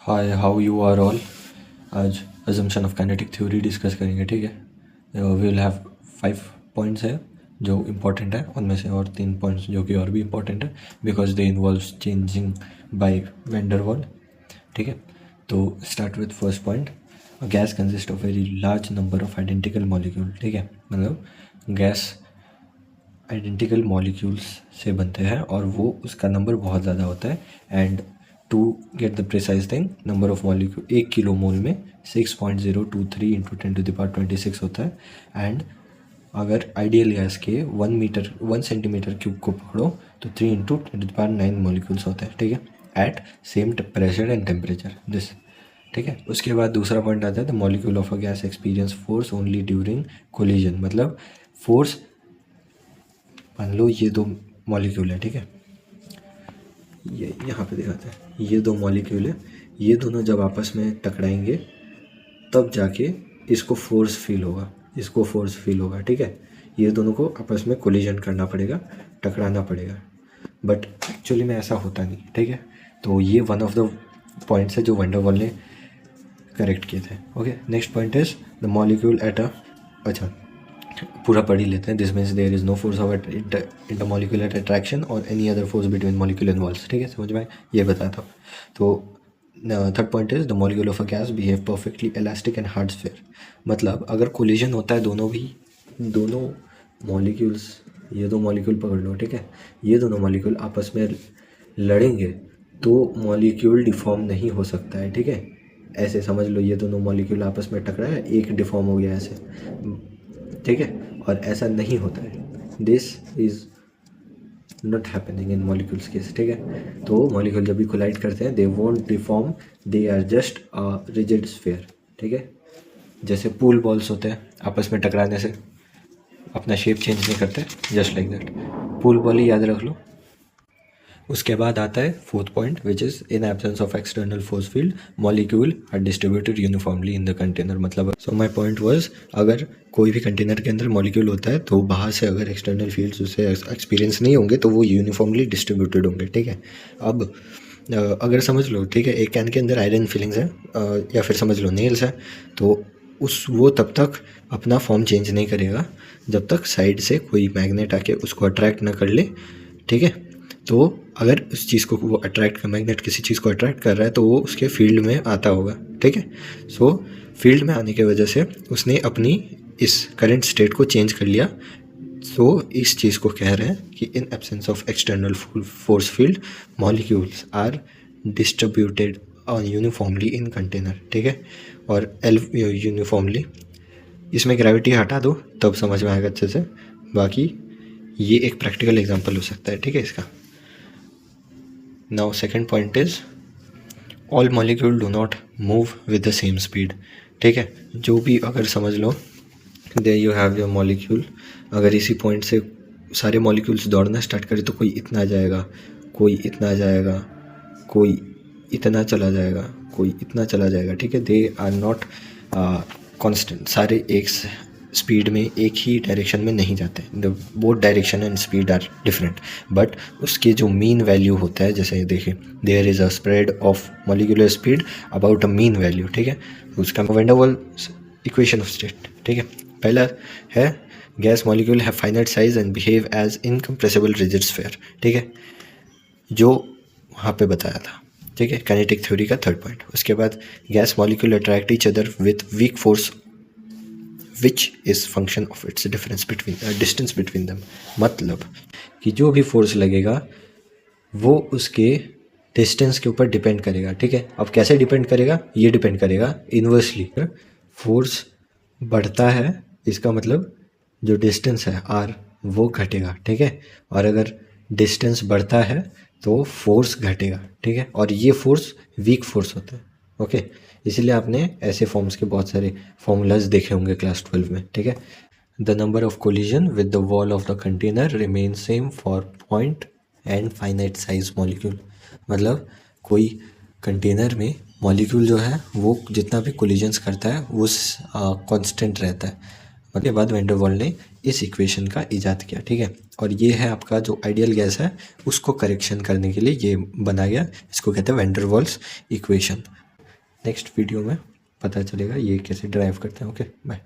Hi, how you are all. आज assumption of kinetic theory discuss करेंगे, ठीक है। वी विल हैव 5 पॉइंट्स है जो इम्पोर्टेंट है, उनमें से और 3 पॉइंट्स जो कि और भी इम्पोर्टेंट है because they involves changing by van der Waals, ठीक है। तो start with first point. Gas consist of very large number of identical molecule, ठीक है। मतलब गैस आइडेंटिकल मॉलिक्यूल्स से बनते हैं और वो उसका नंबर बहुत ज़्यादा होता है। And to get the precise thing, number of molecule 1 kilo mole में 6.023 इंटू 10⁻26 होता है। एंड अगर आइडियल गैस के 1 सेंटीमीटर क्यूब को पकड़ो तो 3 इंटू 10⁻9 मॉलिक्यूल्स होते हैं, ठीक है, at same pressure and temperature this, ठीक है। उसके बाद दूसरा पॉइंट आता है the molecule of a gas experience force only during collision. मतलब फोर्स, मान लो ये दो मॉलिक्यूल है, ठीक है, ये यहाँ पे दिखाते हैं, ये दो मॉलिक्यूल है, ये दोनों जब आपस में टकराएंगे तब जाके इसको फोर्स फील होगा, इसको फोर्स फील होगा, ठीक है। ये दोनों को आपस में कोलिजन करना पड़ेगा, टकराना पड़ेगा, बट एक्चुअली में ऐसा होता नहीं, ठीक है। तो ये वन ऑफ द पॉइंट्स है जो वैन डर वाल ने करेक्ट किए थे। Okay, next point is the molecule at a, अच्छा पूरा पढ़ ही लेते हैं। This means there is no force of intermolecular attraction और any other force between molecule and walls, ठीक है, समझ में ये बताता हूँ। तो third point is the molecule of a gas behave perfectly elastic and hard sphere. मतलब अगर कोलिजन होता है दोनों मॉलिक्यूल्स, ये दो मॉलिक्यूल पकड़ लो, ठीक है, ये दोनों मॉलिक्यूल आपस में लड़ेंगे तो मॉलिक्यूल डिफॉर्म नहीं हो सकता है, ठीक है। ऐसे समझ लो, ये दोनों मॉलिक्यूल आपस में टकरा है, एक डिफॉर्म हो गया ऐसे, ठीक है, और ऐसा नहीं होता है। This is not happening in molecules case, ठीक है। तो मॉलिक्यूल जब भी कोलाइड करते हैं they won't deform, they are just a rigid sphere, ठीक है। जैसे पूल बॉल्स होते हैं, आपस में टकराने से अपना शेप चेंज नहीं करते, just like that, pool ball ही याद रख लो। उसके बाद आता है fourth point which is in absence of external force field molecule are distributed uniformly in the container. मतलब सो माय पॉइंट वाज, अगर कोई भी कंटेनर के अंदर मॉलिक्यूल होता है तो बाहर से अगर एक्सटर्नल फील्ड्स उसे एक्सपीरियंस नहीं होंगे तो वो यूनिफॉर्मली डिस्ट्रीब्यूटेड होंगे, ठीक है। अब अगर समझ लो, ठीक है, एक कैन के अंदर आयरन फिलिंग्स है या फिर समझ लो नेल्स है, तो वो तब तक अपना फॉर्म चेंज नहीं करेगा जब तक साइड से कोई मैग्नेट आके उसको अट्रैक्ट ना कर ले, ठीक है। तो अगर उस चीज़ को वो अट्रैक्ट कर, मैग्नेट किसी चीज़ को अट्रैक्ट कर रहा है तो वो उसके फील्ड में आता होगा, ठीक है। सो फील्ड में आने की वजह से उसने अपनी इस करंट स्टेट को चेंज कर लिया। सो इस चीज़ को कह रहे हैं कि in absence of external force field molecules are distributed uniformly in container, ठीक है। और यूनिफॉर्मली, इसमें ग्रेविटी हटा दो तब समझ में आएगा अच्छे से, बाकी ये एक प्रैक्टिकल एग्जांपल हो सकता है, ठीक है, इसका। Now second point is all molecule do not move with the same speed, ठीक है। जो भी अगर समझ लो there you have your molecule, अगर इसी पॉइंट से सारे मॉलिक्यूल्स दौड़ना स्टार्ट करें तो कोई इतना जाएगा, कोई इतना जाएगा, कोई इतना चला जाएगा, कोई इतना चला जाएगा, ठीक है। दे आर नॉट कांस्टेंट, सारे एक स्पीड में एक ही डायरेक्शन में नहीं जाते, the both direction and speed are different, but उसके जो मीन वैल्यू होता है, जैसे देखिए there is a spread of molecular speed about a mean value, ठीक है। उसका वैन डर वाल इक्वेशन ऑफ स्टेट, ठीक है। पहला है gas molecule have finite size and behave as incompressible rigid sphere, ठीक है, जो वहाँ पे बताया था, ठीक है, काइनेटिक थ्योरी का थर्ड पॉइंट। उसके बाद gas molecule attract each other with weak force which is function of its difference between distance between them. मतलब कि जो भी फोर्स लगेगा वो उसके डिस्टेंस के ऊपर डिपेंड करेगा, ठीक है। अब कैसे डिपेंड करेगा, ये डिपेंड करेगा इन्वर्सली। फोर्स बढ़ता है, इसका मतलब जो डिस्टेंस है आर वो घटेगा, ठीक है, और अगर डिस्टेंस बढ़ता है तो फोर्स घटेगा, ठीक है। और ये फोर्स वीक फोर्स होता है, ओके। इसीलिए आपने ऐसे फॉर्म्स के बहुत सारे फॉर्मूलाज देखे होंगे क्लास 12 में, ठीक है। The number of collision with the wall of the container remain same for point and finite size molecule. मतलब कोई कंटेनर में मॉलिक्यूल जो है वो जितना भी कोलिजन्स करता है वो कांस्टेंट रहता है। उसके बाद वैन डर वाल ने इस इक्वेशन का इजाद किया, ठीक है। और ये है आपका जो आइडियल गैस है उसको करेक्शन करने के लिए ये बनाया गया, इसको कहते हैं van der Waals equation. Next video में पता चलेगा ये कैसे ड्राइव करते हैं। Okay bye.